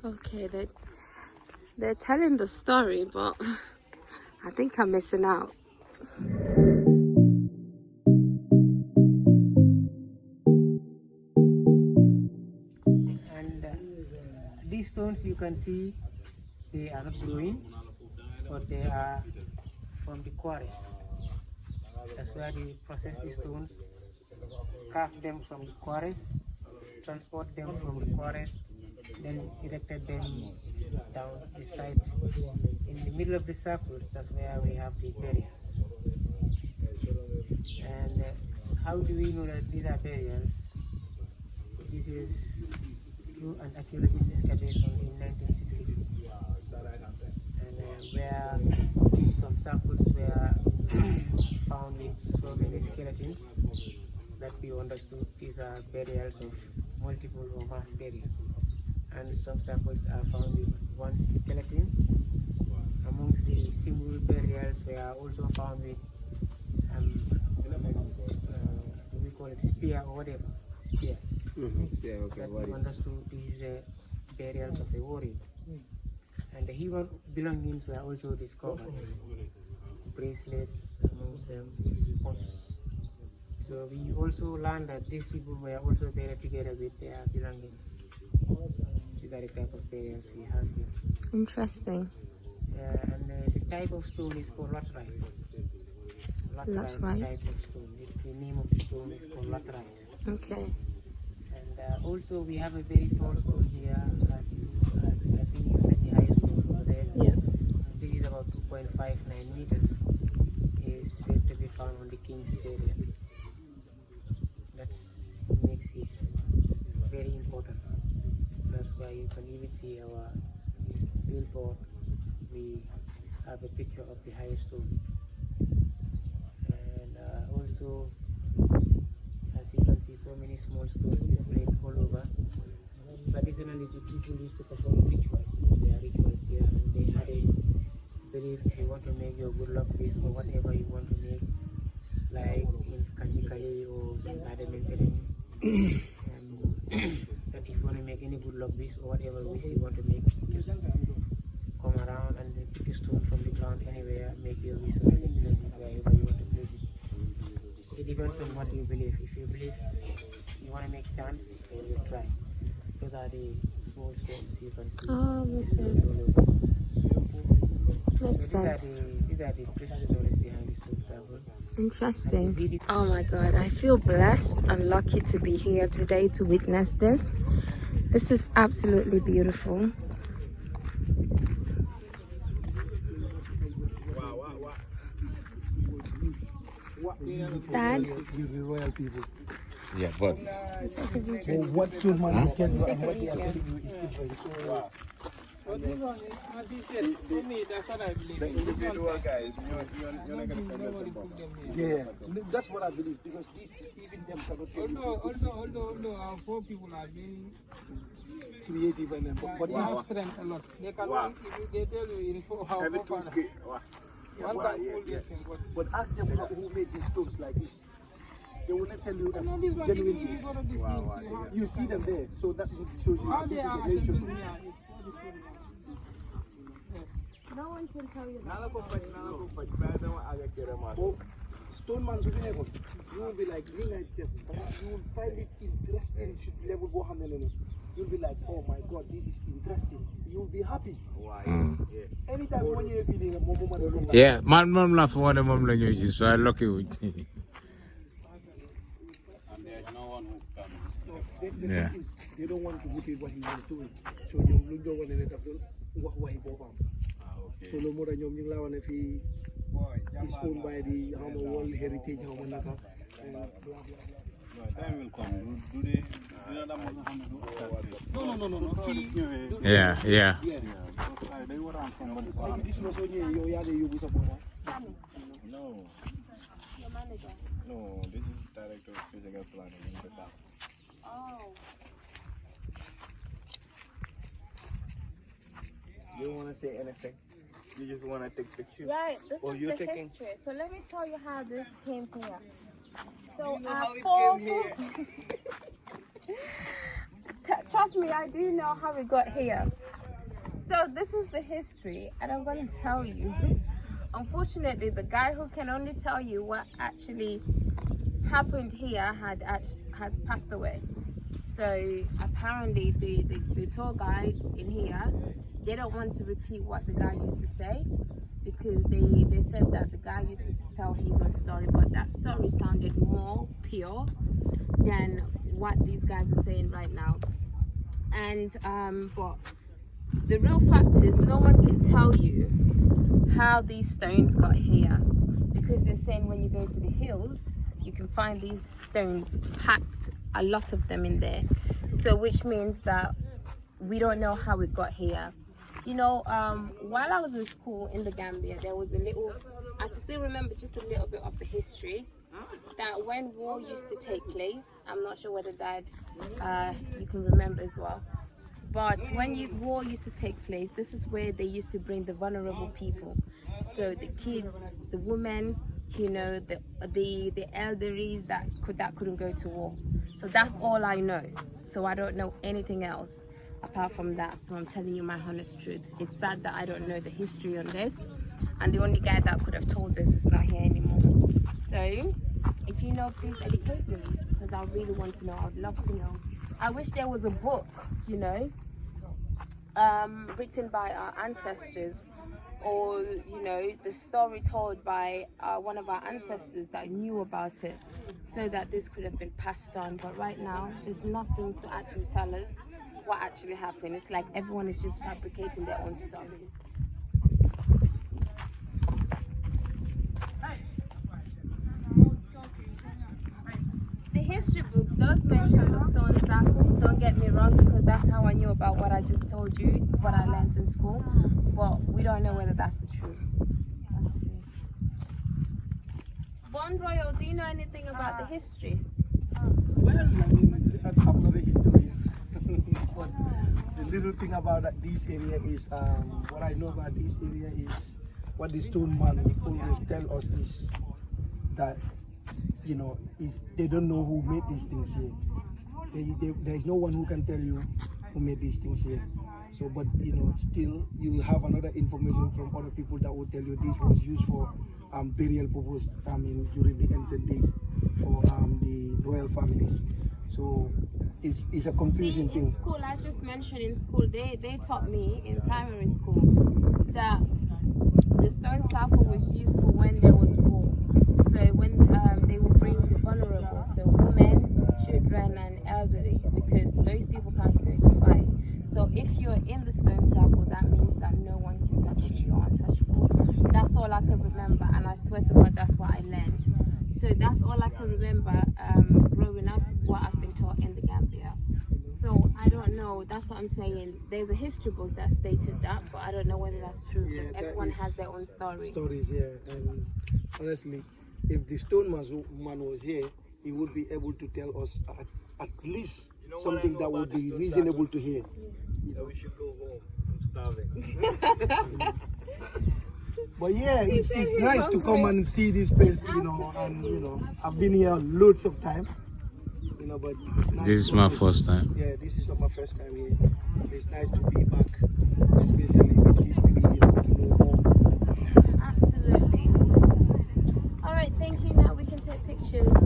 Okay, they're telling the story, but I think I'm missing out. And these stones you can see they are not growing, but they are from the quarries. That's where they process these stones, carve them from the quarries, transport them from the quarries, then erected them down the side. In the middle of the circles, that's where we have the burials. And how do we know that these are burials? This is through an archaeologist excavation in 1962, and where some circles were found with so many skeletons that we understood these are burials of multiple or mass burials. And some circles are found with one skeleton. Amongst the single burials, we are also found with we call it spear or whatever, spear. Spear, okay. That we understood these burials of the warrior. And the human belongings were also discovered. Bracelets, amongst them, pots. So we also learned that these people were also buried together with their belongings. These are the type of burials we have here. Interesting. And the type of stone is called laterite. Laterite. Type of stone. The name of the stone is called laterite. Okay. And also we have a very tall stone here. As you, I think you met the highest stone over there. Yeah. This is about 2.59 meters. Is said to be found on the King's area. That makes it very important. That's why you can even see our billboard. We have a picture of the highest stone. And also, as you can see, so many small stones displayed all over. Traditionally, the people used to perform rituals. There are rituals here, and they had a belief if you want to make your good luck list or whatever you want to make, like in Kanyikale or Sadamentering, that if you want to make any good luck list or whatever wish you want to make, just come around and pick a stone from the ground anywhere, make your wish and then place it wherever you want to place it. It depends on what you believe. If you believe you want to make chance, then you try. Those are the small stones you can see. Oh, displayed all over. makes sense. These are the precious stories behind the stone circle. Interesting. Oh my God, I feel blessed and lucky to be here today to witness this. This is absolutely beautiful. Dad? The royal people. Yeah, but What stone man can do and what they are telling you is different. So, Well, this one is, as he said, for me, that's what I believe. the individual guys, you're not going to find them. Yeah, that's what I believe because these even them cannot tell you. Although our poor people are very Creative and then, but they have strength a lot. They can they tell you in how far. One can pull this thing, But ask them who made these stones like this. They will not tell you that this one, even if genuinely. you go to this You see them there, so that shows you how that they this is are a nature. assembled here is for the people. No one can tell you that. Oh, stone man should be able. You will be like, you will find it interesting. Should level go hand in it. You'll be like, oh my God, this is interesting. You'll be happy. Anytime when you're feeling a moment. yeah, man, mom la for the mom language is so lucky with yeah. They don't want to repeat what he was doing. So you don't want to let up what he go on. So no more than you allow if he is owned by the World Heritage Home. Time will come. Do they? No. Yeah, yeah. They were on somebody. This was only your yard you was about. No. Your manager. No, this is director of physical planning in the town. Oh. You don't want to say anything. You just want to take pictures. Right, this Or is you're the taking- history. So let me tell you how this came here. So how it our came here. Trust me, I do know how we got here. So this is the history, and I'm going to tell you. Unfortunately, the guy who can only tell you what actually happened here had passed away. So apparently, the tour guides in here, they don't want to repeat what the guy used to say, because they said that the guy used to tell his own story, but that story sounded more pure than what these guys are saying right now. And but the real fact is, no one can tell you how these stones got here, because they're saying when you go to the hills, you can find these stones packed, a lot of them in there. So which means that we don't know how it got here. You know, while I was in school in the Gambia, there was a little, I can still remember just a little bit of the history, that when war used to take place, I'm not sure whether Dad, you can remember as well, but when war used to take place, this is where they used to bring the vulnerable people. So the kids, the women, you know, the elderly that couldn't go to war. So that's all I know. So I don't know anything else apart from that. So I'm telling you my honest truth. It's sad that I don't know the history on this, and the only guy that could have told us is not here anymore. So if you know, please educate me, because I really want to know. I'd love to know. I wish there was a book, you know, written by our ancestors, or you know, the story told by one of our ancestors that knew about it, so that this could have been passed on. But right now, there's nothing to actually tell us what actually happened. It's like everyone is just fabricating their own stories. The history book does mention the stone circle, don't get me wrong, because that's how I knew about what I just told you, what I learned in school, but we don't know whether that's the truth. Bond Royal, do you know anything about the history? Well, I mean, I'm not a historian, but the little thing about this area is, what I know about this area is, what the stone man always tell us is that, you know, they don't know who made these things here. There is no one who can tell you who made these things here. So, but you know, still you have another information from other people that will tell you this was used for burial purpose. I mean, during the ancient days for the royal families. So it's a confusing thing. In school, I just mentioned in school, they taught me in primary school that the stone circle was used for when there was war. So when they would bring the vulnerable, so women, children and elderly, because those people can't go to fight. So if you're in the stone circle, that means that no one can touch you, you're untouchable. That's all I can remember, and I swear to God, that's what I learned. So that's all I can remember growing up, what I've been taught in the Gambia. So I don't know, that's what I'm saying. There's a history book that stated that, but I don't know whether that's true, because everyone has their own story. Stories, yeah. And honestly, if the stone man was here, he would be able to tell us at least something that would be reasonable to hear. Yeah, we should go home. I'm starving. But yeah, it's nice to come and see this place, you know, and you know, I've been here loads of time, you know, but it's nice. This is my first time. Yeah, this is not my first time here. It's nice to be back, especially with history, you know, to know more. Absolutely. All right, thank you. Now we can take pictures.